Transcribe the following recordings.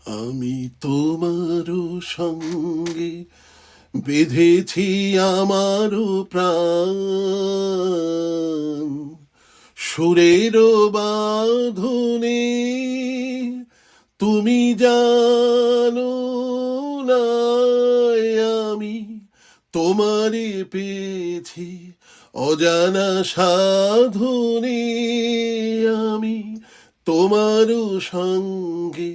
আমি তোমারও সঙ্গে বেঁধেছি আমারও প্রাণ, সুরেরও বাঁধনে। তুমি জানো না আমি তোমারে পেয়েছি অজানা সাধনে। আমি তোমারও সঙ্গে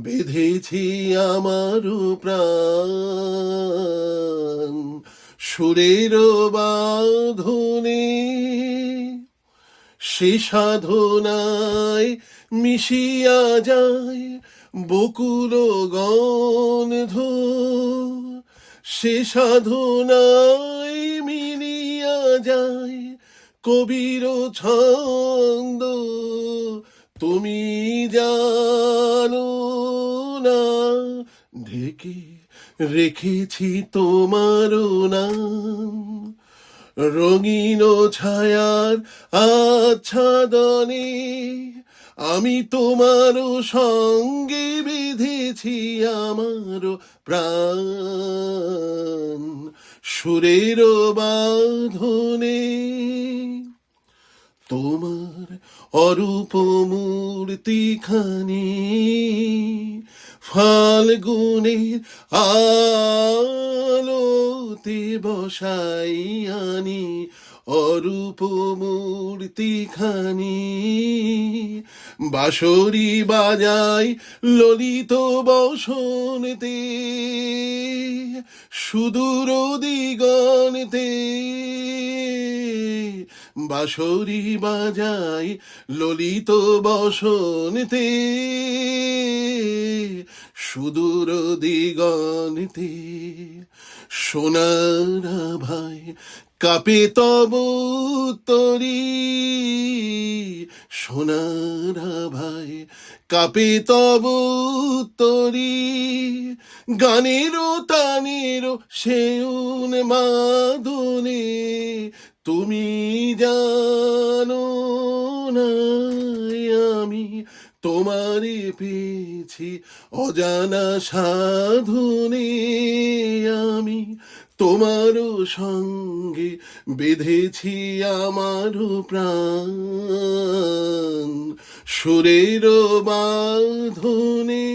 বেঁধেছি আমারও প্রাণ, সুরেরও বাঁধনে। সে সাধনায় মিশিয়া যায় বকুল গন্ধ, সে সাধনায় মিলিয়া যায় কবির ছন্দ। তুমি জানো না ঢেকে রেখেছি তোমার নাম, রঙিন ছায়ার আচ্ছাদনে। আমি তোমার সঙ্গে বেঁধেছি আমার প্রাণ, সুরের বাঁধনে। তোমার অরূপ মূর্তিখানি ফাল্গুনের আলোতে বসাই আনি, অরূপ মূর্তিখানি বাঁশরি বাজাই ললিত বসনতে, সুদূর দিগন্তে। বাঁশরি বাজাই ললিত বসনতে, সুদূর দিগন্তে। সোনার ভাই কাপে তব তরি, সোনার ভাই কাপে তব তরি। গানেরও তানেরও সেউন মাদনে। তুমি জানো না আমি তোমারে পেয়েছি অজানা সাধনে। আমি তোমারও সঙ্গে বেঁধেছি আমারও প্রাণ, সুরের বাঁধনে।